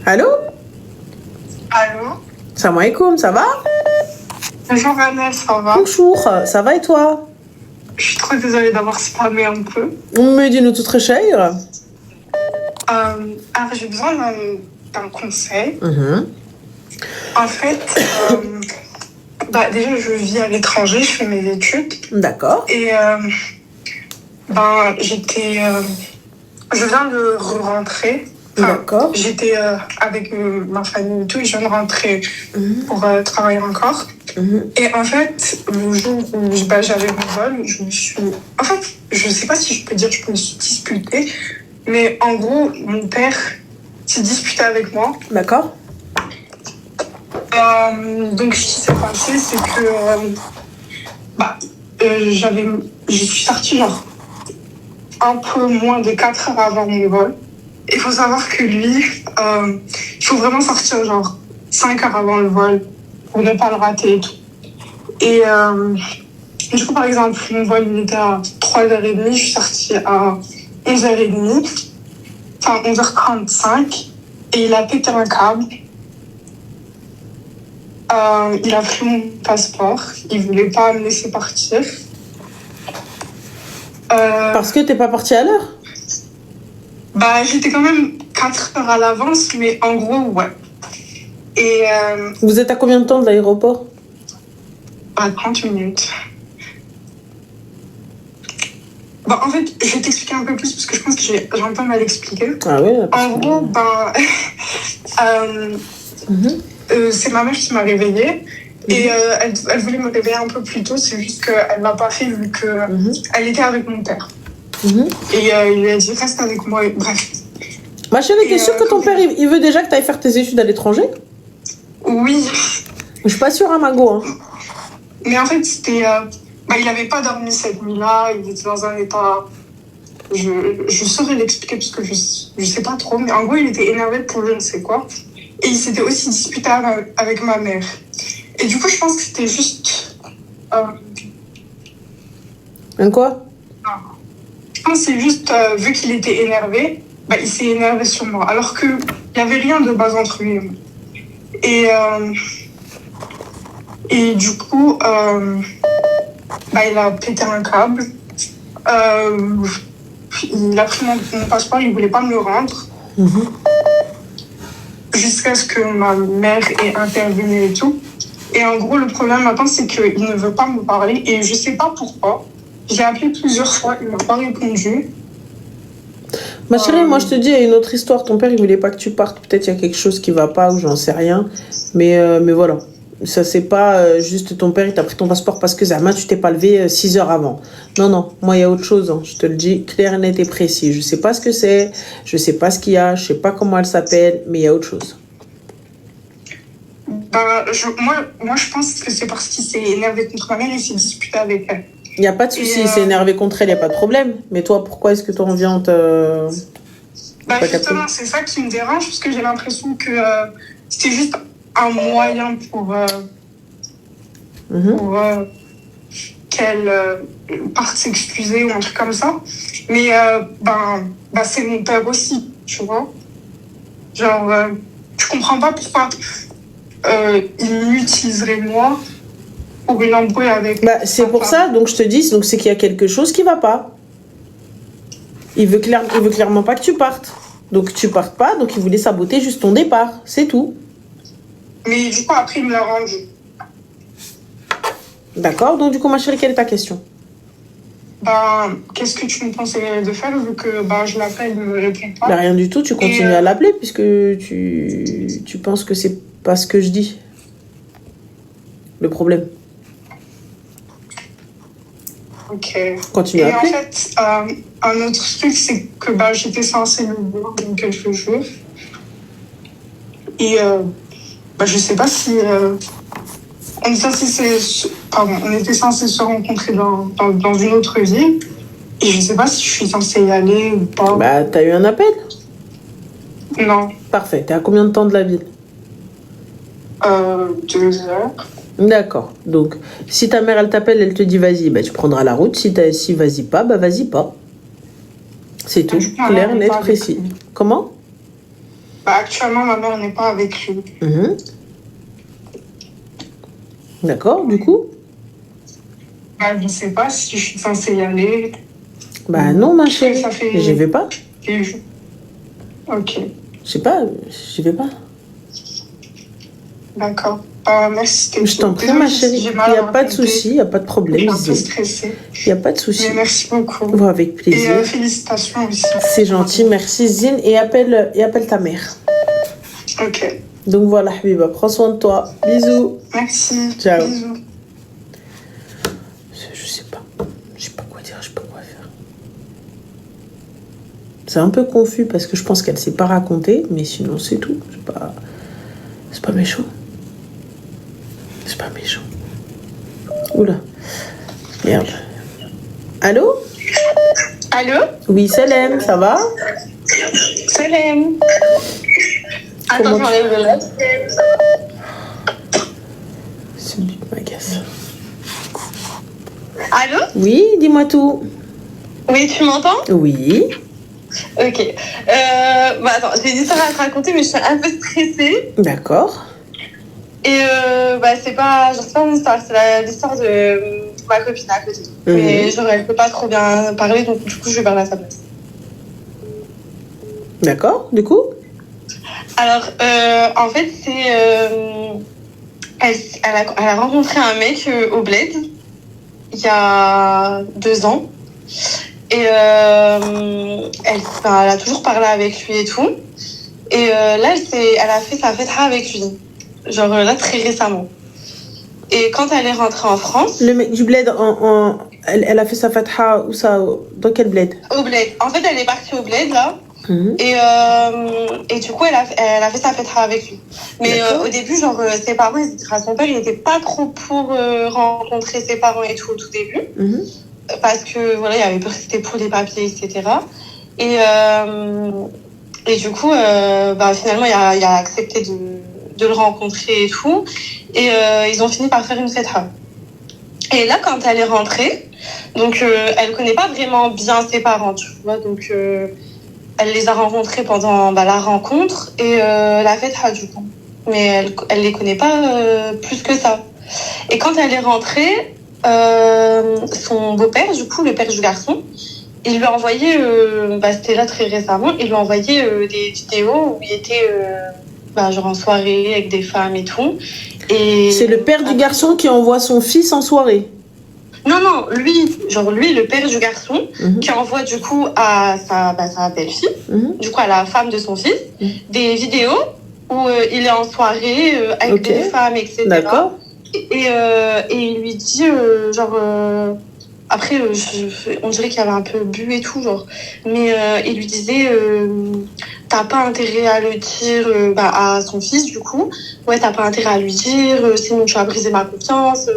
Allô? Allô? Salam alaikum, ça va? Bonjour Annelle, ça va? Bonjour, ça va et toi? Je suis trop désolée d'avoir spammé un peu. Mais dis-nous tout très cher. Alors j'ai besoin d'un conseil. En fait, déjà je vis à l'étranger, je fais mes études. D'accord. Et je viens de rentrer. D'accord. J'étais avec ma famille et tout, et je viens de rentrer pour travailler encore. Et en fait, le jour où j'avais mon vol, je me suis... En fait, je sais pas si je peux dire que je me suis disputée, mais en gros, mon père s'est disputé avec moi. D'accord. Donc, ce qui s'est passé, c'est que je suis sortie genre un peu moins de 4 heures avant mon vol. Il faut savoir que lui, il faut vraiment sortir genre 5 heures avant le vol pour ne pas le rater et tout. Et du coup, par exemple, mon vol il était à 3h30, je suis sortie à 11h30, enfin 11h35, et il a pété un câble. Il a pris mon passeport, il voulait pas me laisser partir. Parce que t'es pas partie à l'heure? J'étais quand même 4 heures à l'avance, mais en gros, ouais. Et Vous êtes à combien de temps de l'aéroport? à 30 minutes. En fait, je vais t'expliquer un peu plus parce que je pense que j'ai un peu mal expliqué. Ah oui. En gros, c'est ma mère qui m'a réveillée. Et elle voulait me réveiller un peu plus tôt, c'est juste qu'elle m'a pas fait vu qu'elle était avec mon père. Et il lui a dit reste avec moi, bref. Ma chérie, t'es sûre que ton père il veut déjà que t'ailles faire tes études à l'étranger? Oui. Je suis pas sûre, hein, Mago. Hein. Mais en fait, c'était... il avait pas dormi cette nuit-là, il était dans un état... Je saurais l'expliquer parce que je sais pas trop, mais en gros, il était énervé pour je ne sais quoi. Et il s'était aussi disputé avec ma mère. Et du coup, je pense que c'était juste... Un quoi? Je pense que c'est juste, vu qu'il était énervé, il s'est énervé sur moi. Alors qu'il n'y avait rien de base entre lui et moi. Et du coup, il a pété un câble. Il a pris mon passeport, il ne voulait pas me le rendre. Jusqu'à ce que ma mère ait intervenu et tout. Et en gros, le problème maintenant, c'est qu'il ne veut pas me parler. Et je ne sais pas pourquoi. J'ai appelé plusieurs fois, il ne m'a pas répondu. Ma chérie, moi je te dis, il y a une autre histoire. Ton père, il voulait pas que tu partes. Peut-être il y a quelque chose qui va pas ou j'en sais rien. Mais voilà. Ça, c'est pas juste ton père, il t'a pris ton passeport parce que Zama, tu t'es pas levé 6 heures avant. Non. Moi, il y a autre chose. Hein. Je te le dis clair, net et précis. Je sais pas ce que c'est. Je sais pas ce qu'il y a. Je sais pas comment elle s'appelle. Mais il y a autre chose. Moi, je pense que c'est parce qu'il s'est énervé contre ma mère et il s'est disputé avec elle. Il n'y a pas de souci, il s'est énervé contre elle, il n'y a pas de problème. Mais toi, pourquoi est-ce que toi, on vient te... Justement, c'est ça qui me dérange, parce que j'ai l'impression que c'était juste un moyen pour qu'elle parte s'excuser ou un truc comme ça. Mais c'est mon père aussi, tu vois. Genre, je comprends pas pourquoi il m'utiliserait moi pour une embrouille avec... c'est pour ça, donc je te dis, donc c'est qu'il y a quelque chose qui va pas. Il veut clairement pas que tu partes. Donc tu partes pas, donc il voulait saboter juste ton départ, c'est tout. Mais du coup, après, il me l'a rendu. D'accord, donc du coup, ma chérie, quelle est ta question? Qu'est-ce que tu me conseillerais de faire vu que je l'appelle, il ne me répond pas? Rien du tout, tu continues à l'appeler puisque tu penses que c'est pas ce que je dis. Le problème. Ok. Continue à appeler. En fait, un autre truc, c'est que j'étais censée le voir dans quelques jours. Et je sais pas si... on était censé se rencontrer dans une autre ville. Et je sais pas si je suis censée y aller ou pas. T'as eu un appel? Non. Parfait. T'es à combien de temps de la ville? 2 heures. D'accord. Donc, si ta mère, elle t'appelle, elle te dit vas-y, tu prendras la route. Si vas-y pas, vas-y pas. C'est tout. Clair, net, précis. Comment? Bah, actuellement, ma mère n'est pas avec lui. Mhm. D'accord, du coup? Bah, je sais pas si je suis censée y aller. Bah non, ma Parce que chérie, ça fait... j'y vais pas. Ok, Je sais pas, j'y vais pas. d'accord. Merci, c'était Je t'en prie, désolée ma si chérie. j'ai Il mal n'y a pas de raconté. souci, il n'y a pas de Je problème, suis un peu Zine. stressée. Il n'y a pas de souci. Mais merci beaucoup. Bon, avec plaisir. Et félicitations aussi. C'est gentil, merci Zine. Et appelle ta mère. Ok. Donc voilà, Habiba, prends soin de toi. Bisous. Merci. Ciao. Bisous. Je sais pas. Je sais pas quoi dire, je sais pas quoi faire. C'est un peu confus parce que je pense qu'elle sait pas raconter, mais sinon c'est tout. C'est pas méchant. C'est pas méchant. Oula. Merde. Allô? Allô? Oui, Salem, ça va? Salam. Comment Attends, j'enlève le live. Ce but m'agace. Allô? Oui, dis-moi tout. Oui, tu m'entends? Oui. Ok. Bah attends, j'ai une histoire à te raconter, mais je suis un peu stressée. D'accord. Et bah c'est pas mon histoire, c'est l'histoire de ma copine à côté. Mais genre, elle peut pas trop bien parler, donc du coup, je vais parler à sa place. D'accord, du coup? Alors, en fait, elle a rencontré un mec au Bled il y a 2 ans. Et elle a toujours parlé avec lui et tout. Et là, elle a fait sa fêta avec lui. Genre là, très récemment. Et quand elle est rentrée en France... Le mec du bled, elle a fait sa fatha, où ça? Dans quel bled? Au Bled. En fait, elle est partie au Bled, là. Et du coup, elle a fait sa fêta avec lui. Mais au début, genre, ses parents, son père, il n'était pas trop pour rencontrer ses parents et tout au tout début. Parce que, voilà, il avait peur que c'était pour les papiers, etc. Et du coup, finalement, il a accepté de le rencontrer et tout. Et ils ont fini par faire une fêta. Et là, quand elle est rentrée, donc elle connaît pas vraiment bien ses parents, tu vois. Donc, elle les a rencontrés pendant la rencontre et la fêta, du coup. Mais elle les connaît pas plus que ça. Et quand elle est rentrée, son beau-père, du coup, le père du garçon, il lui a envoyé, c'était là très récemment, il lui a envoyé des vidéos où il était genre en soirée avec des femmes et tout. Et c'est le père du garçon qui envoie son fils en soirée? Non, lui, le père du garçon, qui envoie du coup à sa belle-fille, du coup à la femme de son fils, des vidéos où il est en soirée avec des femmes, etc. D'accord. Et il lui dit, après, on dirait qu'il avait un peu bu et tout, genre. Mais il lui disait, t'as pas intérêt à le dire à son fils, du coup. Ouais, t'as pas intérêt à lui dire, sinon tu vas briser ma confiance,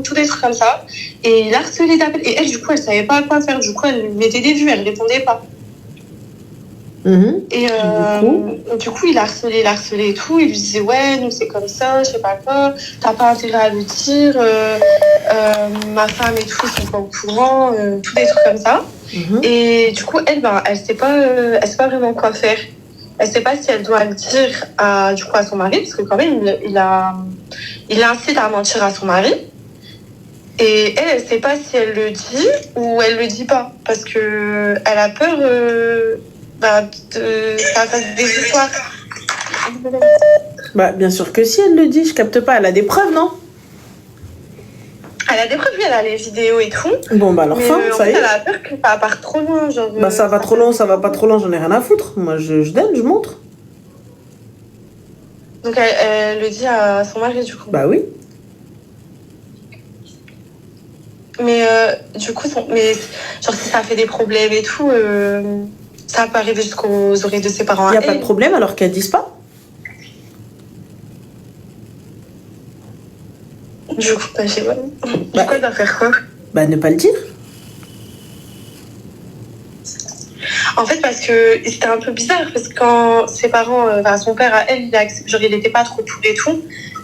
tout des trucs comme ça. Et il harcelait d'appels. Et elle, du coup, elle savait pas quoi faire. Du coup, elle lui mettait des vues, elle répondait pas. Et du coup, il harcelait et tout. Il lui disait, ouais, nous c'est comme ça, je sais pas quoi. T'as pas intérêt à lui dire. Ma femme et tout, ils sont pas au courant. Tous des trucs comme ça. Et du coup, elle sait pas vraiment quoi faire. Elle sait pas si elle doit le dire à son mari, parce que quand même, il incite à mentir à son mari. Et elle sait pas si elle le dit ou elle le dit pas. Parce que elle a peur... ça fasse des histoires. Bien sûr que si elle le dit, je capte pas. Elle a des preuves, non? Elle a des preuves, elle a les vidéos et tout. Bon, alors fin, ça y est. Elle a peur que ça parte trop loin. Genre, ça va trop loin, ça va pas trop loin, j'en ai rien à foutre. Moi, je donne, je montre. Donc elle le dit à son mari, du coup. Bah oui. Mais du coup, si ça fait des problèmes et tout... ça peut arriver jusqu'aux oreilles de ses parents. Il n'y a pas de problème alors qu'elles disent pas? Du coup, je sais pas. Du coup, elle doit faire quoi? Ne pas le dire. En fait, parce que c'était un peu bizarre, parce que quand ses parents, son père à elle, il n'était pas trop pour et tout.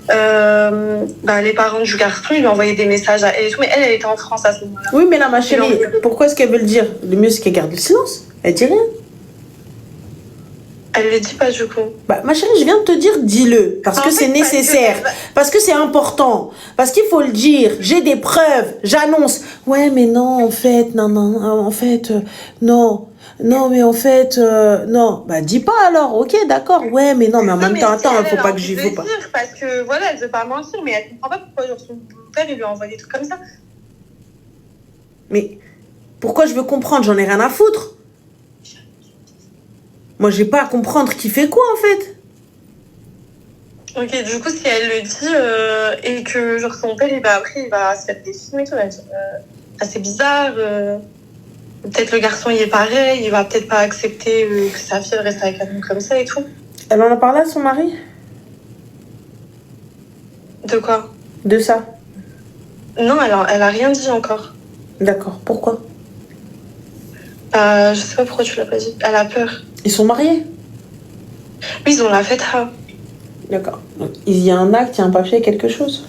Les parents du garçon, ils lui envoyaient des messages à elle et tout, mais elle était en France à ce moment-là. Oui, mais là, ma chérie, pourquoi est-ce qu'elle veut le dire? Le mieux, c'est qu'elle garde le silence. Elle dit rien. Elle le dit pas du coup. Bah, ma chérie, je viens de te dire, dis-le. Parce que c'est nécessaire. Parce que c'est important. Parce qu'il faut le dire. J'ai des preuves. J'annonce. Ouais, mais non, en fait, non. Non, mais en fait, non. Bah, dis pas alors. Ok, d'accord. Ouais, mais non, mais en même temps, attends, faut pas que j'y faut pas. Dire parce que voilà, elle veut pas mentir, mais elle comprend pas pourquoi genre, son père il lui a envoyé des trucs comme ça. Mais pourquoi je veux comprendre? J'en ai rien à foutre. Moi, j'ai pas à comprendre qui fait quoi, en fait. Ok, du coup, si elle le dit et que genre son père, après, il va se faire des films et tout, elle va dire, c'est bizarre. Peut-être le garçon, il est pareil, il va peut-être pas accepter que sa fille reste avec un homme comme ça et tout. Elle en a parlé à son mari? De quoi? De ça? Non, elle a rien dit encore. D'accord. Pourquoi? Je sais pas pourquoi tu l'as pas dit. Elle a peur. Ils sont mariés? Oui, ils ont la fête. D'accord. Donc, il y a un acte, il y a un papier, quelque chose?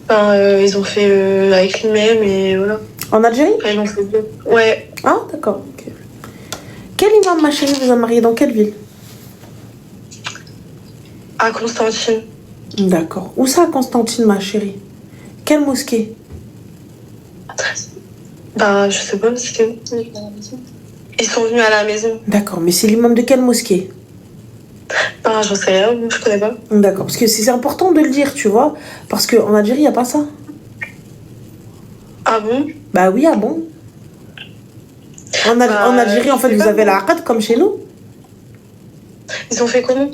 Ils ont fait avec lui-même et voilà. En Algérie? Ils l'ont fait deux. Ouais. Ah, d'accord. Okay. Quel imam, ma chérie, vous a marié dans quelle ville? À Constantine. D'accord. Où ça, Constantine, ma chérie? Quelle mosquée? Je sais pas, c'était où? Ils sont venus à la maison. D'accord, mais c'est l'imam de quelle mosquée? J'en sais rien, je connais pas. D'accord, parce que c'est important de le dire, tu vois. Parce qu'en Algérie, il n'y a pas ça. Ah bon? Bah oui, ah bon? En Algérie, en fait, vous avez la aqd comme chez nous. Ils ont fait comment?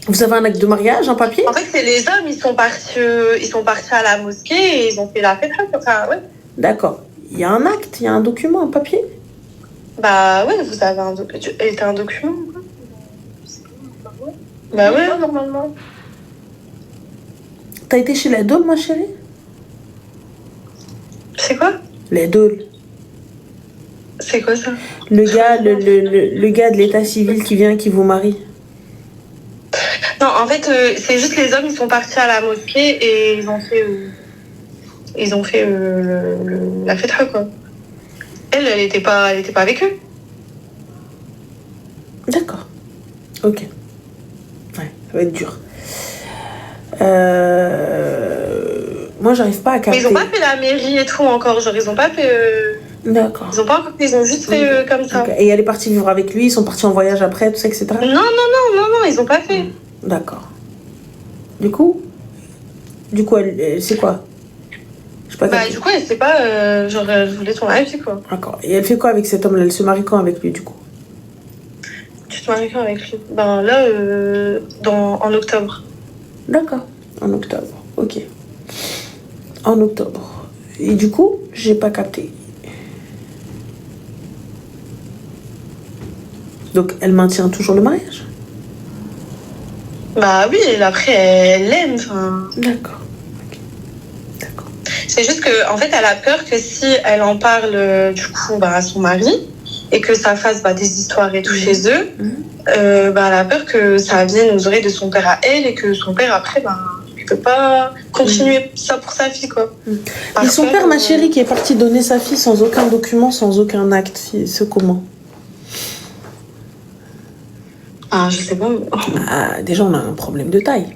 Vous avez un acte de mariage, un papier? En fait, c'est les hommes, ils sont partis à la mosquée et ils ont fait la fête. Enfin, ouais. D'accord. Il y a un acte, il y a un document, un papier? Bah ouais, vous avez un document. Et t'as un document? Bah ouais, normalement. T'as été chez la Dôle, ma chérie? C'est quoi? Les Dôle. C'est quoi ça? Le gars de l'état civil qui vient, qui vous marie. Non, en fait, c'est juste les hommes, ils sont partis à la mosquée et ils ont fait la fête, quoi. Elle était pas avec eux. D'accord. Ok. Ouais, ça va être dur. Moi, j'arrive pas à capter. Mais ils ont pas fait la mairie et tout encore. Genre, ils ont pas fait. D'accord. Ils ont pas encore. Ils ont juste fait comme ça. Okay. Et elle est partie vivre avec lui. Ils sont partis en voyage après, tout ça, etc. Non, ils ont pas fait. D'accord. Du coup, elle c'est quoi? Je sais pas. Du coup, elle sait pas. Genre, elle voulait ton avis, quoi. D'accord. Et elle fait quoi avec cet homme-là? Elle se marie quand avec lui, du coup? Tu te maries quand avec lui? Là, en octobre. D'accord. En octobre. Ok. En octobre. Et du coup, j'ai pas capté. Donc, elle maintient toujours le mariage? Bah oui, et après, elle l'aime. D'accord. Okay. D'accord. C'est juste que, en fait, elle a peur que si elle en parle, du coup, à son mari, et que ça fasse des histoires et tout chez eux, elle a peur que ça vienne aux oreilles de son père à elle, et que son père, après, il peut pas continuer ça pour sa fille, quoi. Et son père, ma chérie, qui est parti donner sa fille sans aucun document, sans aucun acte, c'est comment? Je sais pas. Déjà, on a un problème de taille.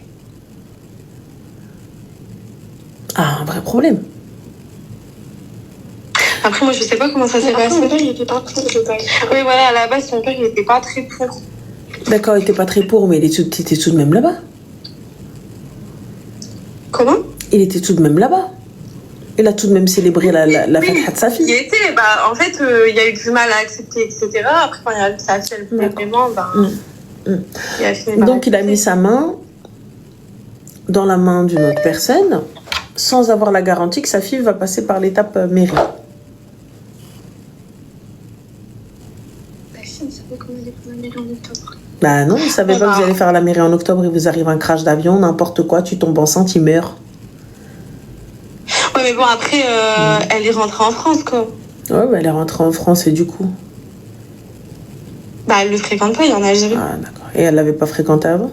Un vrai problème. Après, moi, je sais pas comment ça s'est passé. Son père, il était pas très pour. Oui, voilà, à la base, son père, il était pas très pour. D'accord, il était pas très pour, mais il était tout de même là-bas. Comment? Il était tout de même là-bas. Il a tout de même célébré la fête de sa fille. Il était, en fait, il y a eu du mal à accepter, etc. Après, quand il a vu sa fille, elle voulait vraiment, il a fini. Donc, il a mis sa main dans la main d'une autre personne, sans avoir la garantie que sa fille va passer par l'étape mairie. Ta fille ne savait comment aller faire la mairie en octobre. Bah non, il savait pas que vous allez faire la mairie en octobre, il vous arrive un crash d'avion, n'importe quoi, tu tombes enceinte, il meurt. Ouais, mais bon, après, elle est rentrée en France, quoi. Ouais, elle est rentrée en France et du coup... Elle le fréquente pas, il est en Algérie. Ah, d'accord. Et elle l'avait pas fréquenté avant?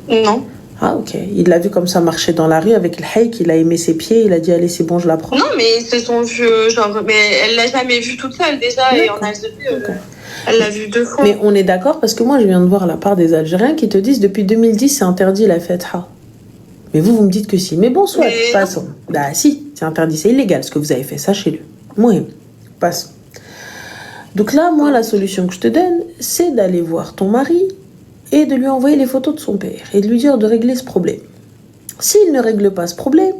Non. Ah, ok. Il l'a vu comme ça marcher dans la rue avec le haïk, il a aimé ses pieds, il a dit allez, c'est bon, je la prends. Non, mais c'est son vieux, genre, mais elle l'a jamais vu toute seule déjà, et en Algérie, elle l'a vu 2 fois. Mais on est d'accord parce que moi, je viens de voir la part des Algériens qui te disent depuis 2010, c'est interdit la fetha. Mais vous me dites que si. Mais bon, soit, passons. Bah si, c'est interdit, c'est illégal ce que vous avez fait, sachez-le. Moi, passons. Donc là, moi, la solution que je te donne, c'est d'aller voir ton mari et de lui envoyer les photos de son père et de lui dire de régler ce problème. S'il ne règle pas ce problème,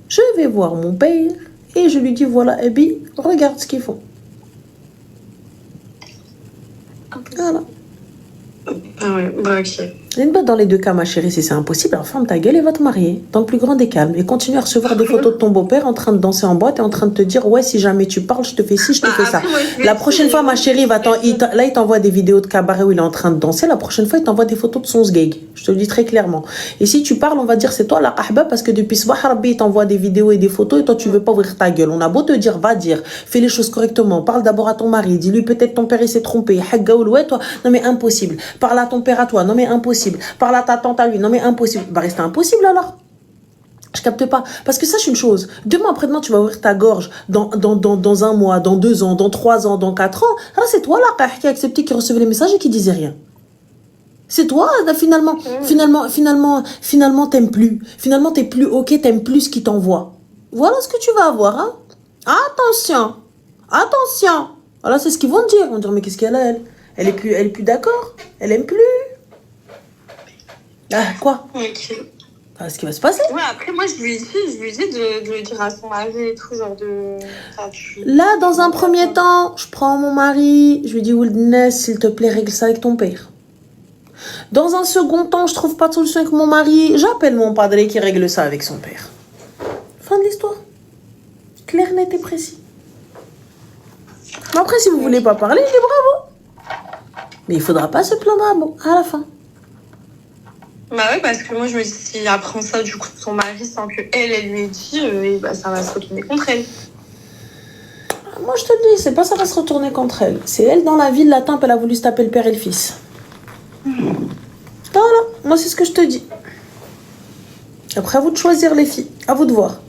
je vais voir mon père et je lui dis voilà, Ebi, regarde ce qu'ils font. Voilà. Ah ouais, bah ok. Dans les deux cas, ma chérie, si c'est impossible, alors ferme ta gueule et va te marier dans le plus grand des calmes et continue à recevoir des photos de ton beau-père en train de danser en boîte et en train de te dire ouais, si jamais tu parles, je te fais ci, je te fais ça. La prochaine fois, ma chérie, il t'envoie des vidéos de cabaret où il est en train de danser. La prochaine fois, il t'envoie des photos de son sgeg. Je te le dis très clairement. Et si tu parles, on va dire c'est toi la ahba parce que depuis ce Rabbi, il t'envoie des vidéos et des photos et toi, tu veux pas ouvrir ta gueule. On a beau te dire, va dire, fais les choses correctement. Parle d'abord à ton mari. Dis-lui peut-être ton père il s'est trompé. Ouais, toi, non mais impossible. Parle à ton père à toi. Non mais impossible. Parle à ta tante à lui. Non mais impossible. Bah rester impossible alors. Je capte pas. Parce que sache une chose. Demain, après-demain, tu vas ouvrir ta gorge dans 1 mois, dans 2 ans, dans 3 ans, dans 4 ans. Alors c'est toi là qui a accepté, qui recevait les messages et qui disait rien. C'est toi, là, finalement, t'aimes plus. Finalement, t'es plus ok, t'aimes plus ce qui t'envoie. Voilà ce que tu vas avoir, hein. Attention. Attention. Voilà, c'est ce qu'ils vont te dire. On va dire, mais qu'est-ce qu'elle a, elle? Elle est plus d'accord. Elle aime plus. Ah, quoi? Ok. Ah, ce qui va se passer. Ouais, après, moi, je lui ai dit de le dire à son mari et tout, genre de... Là, dans un premier temps, je prends mon mari, je lui dis, Wildness, s'il te plaît, règle ça avec ton père. Dans un second temps, je trouve pas de solution avec mon mari, j'appelle mon padre qui règle ça avec son père. Fin de l'histoire. Clair, net et précis. Mais après, si vous voulez pas parler, c'est bravo. Mais il faudra pas se plaindre à la fin. Bah ouais, parce que moi, je me dis, s'il apprend ça du coup de son mari sans que elle lui ait dit, et bah, ça va se retourner contre elle. Moi, je te le dis, c'est pas ça va se retourner contre elle. C'est elle, dans la ville, la tempe, elle a voulu se taper le père et le fils. Voilà, moi, c'est ce que je te dis. Après, à vous de choisir, les filles. À vous de voir.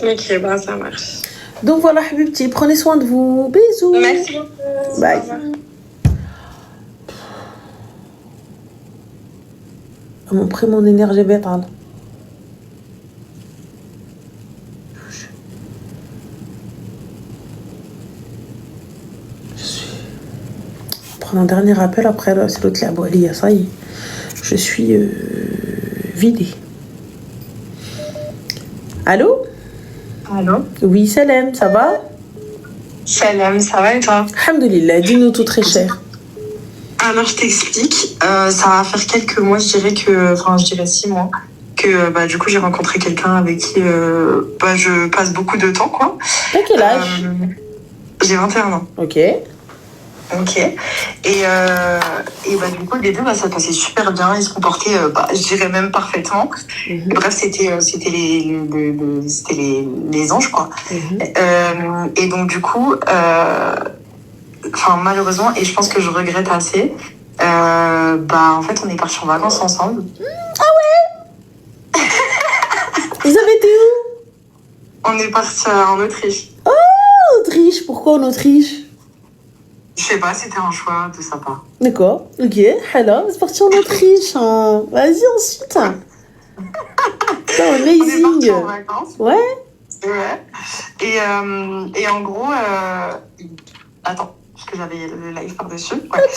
Ok, bah ça marche. Donc voilà, Habibti, prenez soin de vous. Bisous. Merci beaucoup. Bye. Mon pris mon énergie bétale. Je suis. Prendre un dernier appel après là, c'est l'autre la boîte, ça y est. Je suis vidée. Allô? Allô? Oui, Salem, ça va? Salam, ça va et toi? Alhamdoulilah, dis-nous tout très cher. Alors, je t'explique. Ça va faire quelques mois, je dirais 6 mois, que bah, du coup, j'ai rencontré quelqu'un avec qui bah, je passe beaucoup de temps, quoi. T'as quel âge? J'ai 21 ans. Ok. Ok. Et bah, du coup, les deux, bah, ça passait super bien. Ils se comportaient, bah, je dirais même parfaitement. Bref, c'était les anges, quoi. Et donc, du coup, malheureusement, et je pense que je regrette assez, bah, en fait, on est partis en vacances ensemble. Ah ouais. Vous avez été où? On est partis en Autriche. Oh, Autriche. Pourquoi en Autriche? Je sais pas, c'était un choix de sa part. D'accord, ok. Alors, c'est parti en Autriche. Hein. Vas-y, ensuite. On est partis en vacances. Ouais. Ouais. Et en gros, attends, parce que j'avais le live par-dessus. Ouais.